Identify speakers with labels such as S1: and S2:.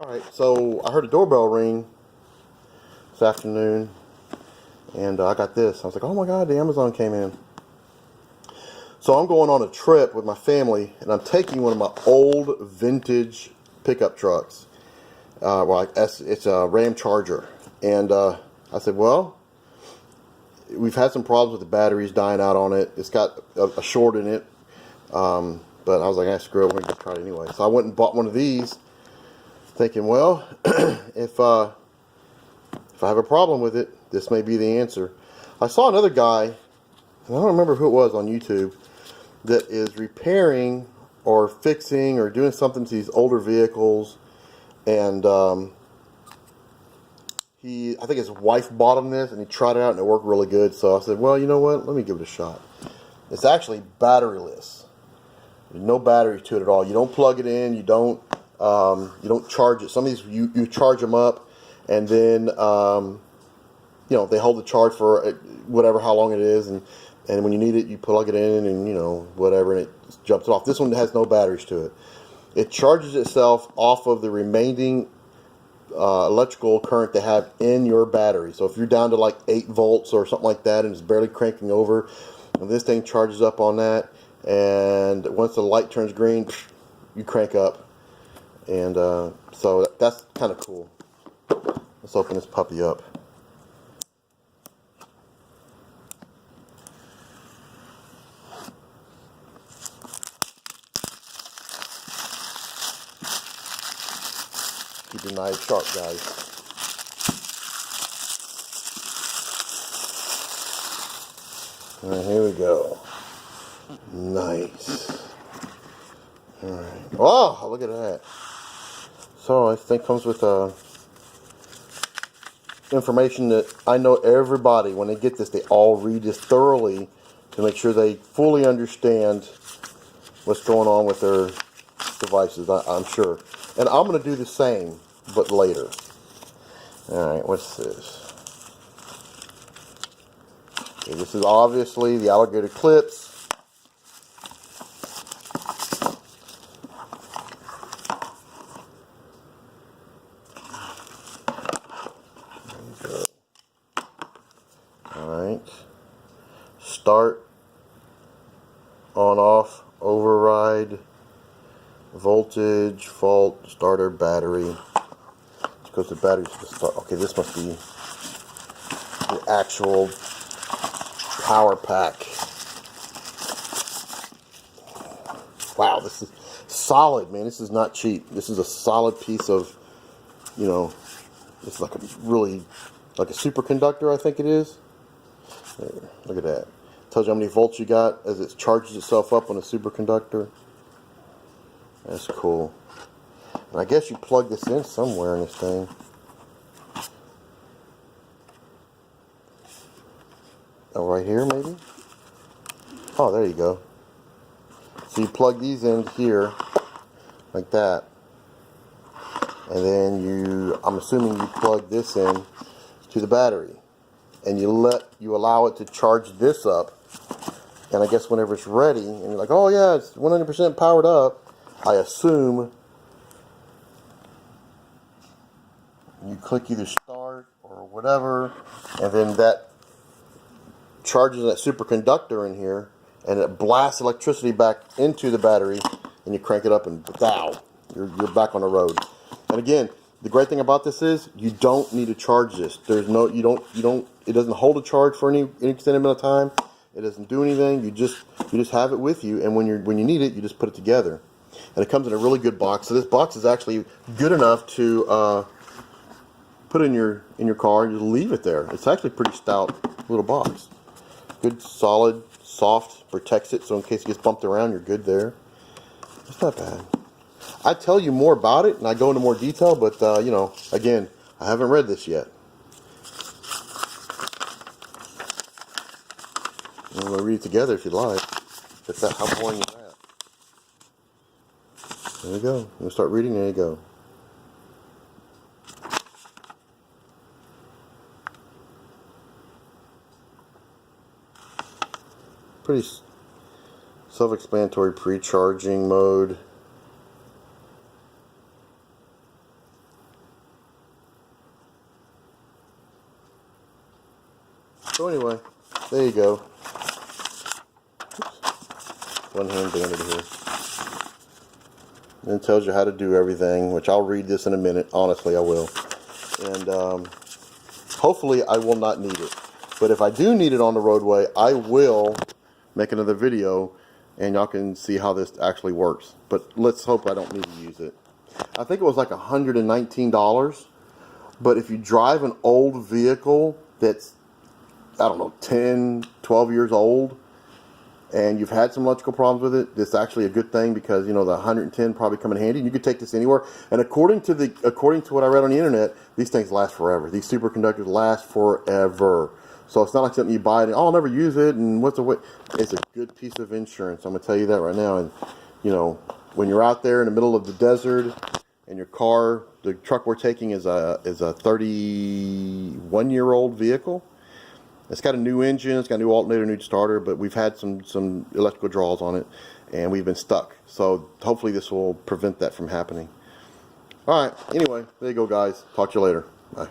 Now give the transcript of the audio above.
S1: Alright, so I heard a doorbell ring this afternoon, and I got this. I was like, oh my god, the Amazon came in. So I'm going on a trip with my family, and I'm taking one of my old vintage pickup trucks. It's a Ram Charger. And I said, well, we've had some problems with the batteries dying out on it. It's got a short in it. But I was like, screw it, we're going to try it anyway. So I went and bought one of these, thinking, well, if I have a problem with it, this may be the answer. I saw another guy, and I don't remember who it was on YouTube, that is repairing or fixing or doing something to these older vehicles. And I think his wife bought him this, and he tried it out, and it worked really good. So I said, well, you know what? Let me give it a shot. It's actually batteryless. There's no battery to it at all. You don't plug it in. You don't charge it. Some of these you charge them up, and then they hold the charge for whatever, how long it is, and when you need it, you plug it in, and whatever, and it jumps it off. This one has no batteries to it. It charges itself off of the remaining electrical current they have in your battery. So if you're down to like 8 volts or something like that, and it's barely cranking over, this thing charges up on that, and once the light turns green, you crank up. And so that's kind of cool. Let's open this puppy up. Keep your knife sharp, guys. Alright, here we go. Nice. Alright. Oh, look at that. So I think comes with information that I know everybody, when they get this, they all read this thoroughly to make sure they fully understand what's going on with their devices, I'm sure. And I'm going to do the same, but later. Alright, what's this? Okay, this is obviously the alligator clips. Alright. Start, on, off, override, voltage, fault, starter, battery. Because the battery's supposed to start. Okay, this must be the actual power pack. Wow, this is solid, man. This is not cheap. This is a solid piece of, it's like a really, like a superconductor, I think it is. There, look at that. Tells you how many volts you got as it charges itself up on a superconductor. That's cool. And I guess you plug this in somewhere in this thing. Oh, right here maybe? Oh, there you go. So you plug these in here, like that. And then I'm assuming you plug this in to the battery. And you allow it to charge this up. And I guess whenever it's ready, and you're like, oh yeah, it's 100% powered up, I assume you click either start or whatever, and then that charges that superconductor in here, and it blasts electricity back into the battery, and you crank it up, and pow, you're back on the road. And again, the great thing about this is you don't need to charge this. There's no, you don't. It doesn't hold a charge for any extended amount of time. It doesn't do anything. You just have it with you, and when you need it, you just put it together. And it comes in a really good box. So this box is actually good enough to put in your car and just leave it there. It's actually a pretty stout little box. Good, solid, soft, protects it, so in case it gets bumped around, you're good there. It's not bad. I tell you more about it, and I go into more detail, but again, I haven't read this yet. I'm going to read it together if you'd like. If that, how boring is that? There you go. I'm going to start reading. There you go. Pretty self-explanatory. Pre-charging mode. So anyway, there you go. One hand banded here. And it tells you how to do everything, which I'll read this in a minute. Honestly, I will. And hopefully I will not need it. But if I do need it on the roadway, I will make another video and y'all can see how this actually works. But let's hope I don't need to use it. I think it was like $119. But if you drive an old vehicle that's, I don't know, 10, 12 years old, and you've had some electrical problems with it, it's actually a good thing because, you know, the 110 probably come in handy. You could take this anywhere. And according to what I read on the internet, these things last forever. These superconductors last forever. So it's not like something you buy and, oh, I'll never use it, and what's the way? It's a good piece of insurance. I'm going to tell you that right now. And, you know, when you're out there in the middle of the desert and your car, the truck we're taking is a 31-year-old vehicle. It's got a new engine, it's got a new alternator, new starter, but we've had some electrical draws on it, and we've been stuck. So hopefully this will prevent that from happening. All right, anyway, there you go, guys. Talk to you later. Bye.